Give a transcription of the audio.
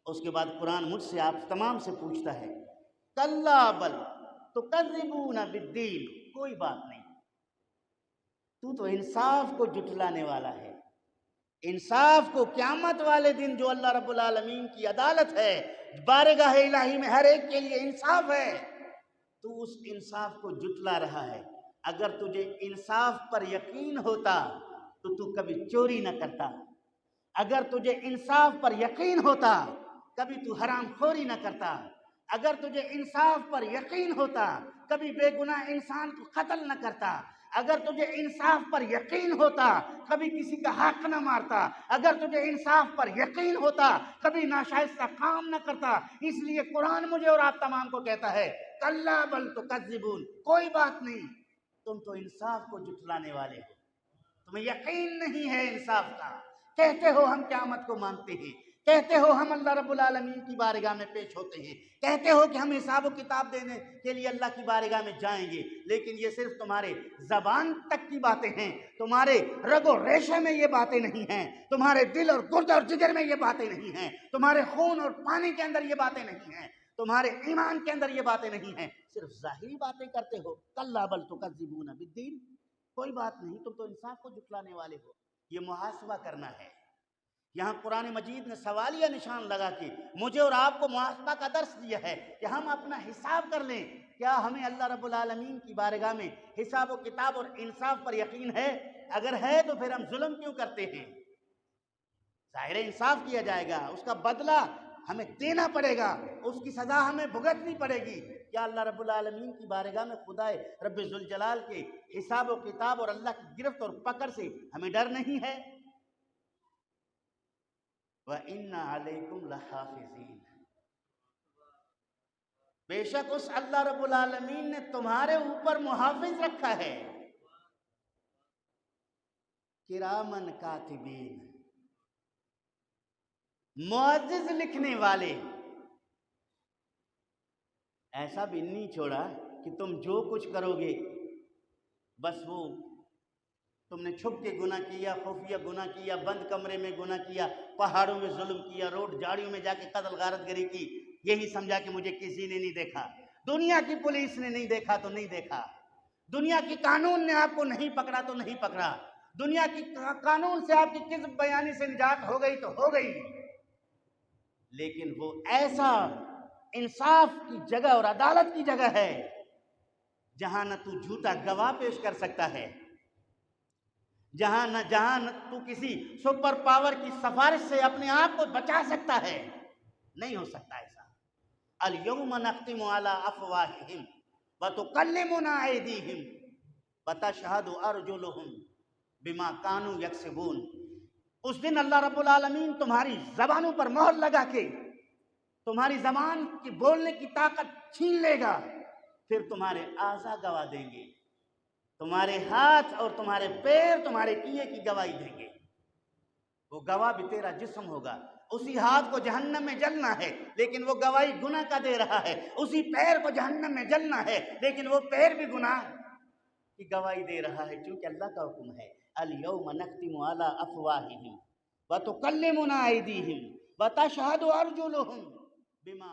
اس کے بعد قرآن مجھ سے آپ تمام سے پوچھتا ہے کلا بل تکذبون بالدین، کوئی بات نہیں، تو انصاف کو جھٹلانے والا ہے۔ انصاف کو قیامت والے دن جو اللہ رب العالمین کی عدالت ہے، بارگاہ الہی میں ہر ایک کے لیے انصاف ہے، تو اس انصاف کو جھٹلا رہا ہے۔ اگر تجھے انصاف پر یقین ہوتا تو کبھی چوری نہ کرتا، اگر تجھے انصاف پر یقین ہوتا کبھی تو حرام خوری نہ کرتا، اگر تجھے انصاف پر یقین ہوتا کبھی بے گناہ انسان کو قتل نہ کرتا، اگر تجھے انصاف پر یقین ہوتا کبھی کسی کا حق نہ مارتا، اگر تجھے انصاف پر یقین ہوتا کبھی ناشائستہ کام نہ کرتا۔ اس لیے قرآن مجھے اور آپ تمام کو کہتا ہے کلا بل تکذبون، کوئی بات نہیں، تم تو انصاف کو جھٹلانے والے ہو، تمہیں یقین نہیں ہے انصاف کا۔ کہتے ہو ہم قیامت کو مانتے ہیں، کہتے ہو ہم اللہ رب العالمین کی بارگاہ میں پیش ہوتے ہیں، کہتے ہو کہ ہم حساب و کتاب دینے کے لیے اللہ کی بارگاہ میں جائیں گے، لیکن یہ صرف تمہارے زبان تک کی باتیں ہیں، تمہارے رگ و ریشے میں یہ باتیں نہیں ہیں، تمہارے دل اور گردے اور جگر میں یہ باتیں نہیں ہیں، تمہارے خون اور پانی کے اندر یہ باتیں نہیں ہیں، تمہارے ایمان کے اندر یہ باتیں نہیں ہیں، صرف ظاہری باتیں کرتے ہو۔ کلا بل تکذبون بالدین، کوئی بات نہیں، تم تو انصاف کو جھٹلانے والے ہو۔ یہ محاسبہ کرنا ہے۔ یہاں قرآن مجید نے سوالیہ نشان لگا کے مجھے اور آپ کو محاسبہ کا درس دیا ہے کہ ہم اپنا حساب کر لیں۔ کیا ہمیں اللہ رب العالمین کی بارگاہ میں حساب و کتاب اور انصاف پر یقین ہے؟ اگر ہے تو پھر ہم ظلم کیوں کرتے ہیں؟ ظاہر انصاف کیا جائے گا، اس کا بدلہ ہمیں دینا پڑے گا، اس کی سزا ہمیں بھگتنی پڑے گی۔ کیا اللہ رب العالمین کی بارگاہ میں خدائے رب ذوالجلال کے حساب و کتاب اور اللہ کی گرفت اور پکڑ سے ہمیں ڈر نہیں ہے؟ وَإِنَّ عَلَيْكُمْ لَحَافِظِينَ، بے شک اس اللہ رب العالمین نے تمہارے اوپر محافظ رکھا ہے، کرامن کاتبین، معزز لکھنے والے۔ ایسا بھی نہیں چھوڑا کہ تم جو کچھ کرو گے بس وہ تم نے چھپ کے گناہ کیا، خفیہ گناہ کیا، بند کمرے میں گناہ کیا، پہاڑوں میں ظلم کیا، روڈ جھاڑیوں میں جا کے قتل غارت گری کی، یہی سمجھا کہ مجھے کسی نے نہیں دیکھا، دنیا کی پولیس نے نہیں دیکھا تو نہیں دیکھا، دنیا کی قانون نے آپ کو نہیں پکڑا تو نہیں پکڑا، دنیا کی قانون سے آپ کی کذب بیانی سے نجات ہو گئی تو ہو گئی، لیکن وہ ایسا انصاف کی جگہ اور عدالت کی جگہ ہے جہاں نہ تو جھوٹا گواہ پیش کر سکتا ہے، جہاں نہ تو کسی سپر پاور کی سفارش سے اپنے آپ کو بچا سکتا ہے، نہیں ہو سکتا ایسا۔ الیوم نختم علی افواہہم وتکلمنا ایدیہم وتشہد ارجلہم بما کانوا یکسبون۔ اس دن اللہ رب العالمین تمہاری زبانوں پر مہر لگا کے تمہاری زبان کی بولنے کی طاقت چھین لے گا، پھر تمہارے اعضاء گواہ دیں گے، تمہارے ہاتھ اور تمہارے پیر تمہارے کیے کی گواہی دیں گے، وہ گواہ بھی تیرا جسم ہوگا۔ اسی ہاتھ کو جہنم میں جلنا ہے لیکن وہ گواہی گناہ کا دے رہا ہے، اسی پیر کو جہنم میں جلنا ہے لیکن وہ پیر بھی گناہ کی گواہی دے رہا ہے، چونکہ اللہ کا حکم ہے الیوم نختم علی افواہہم وتکلمنا ایدیہم وتشہد ارجلہم بما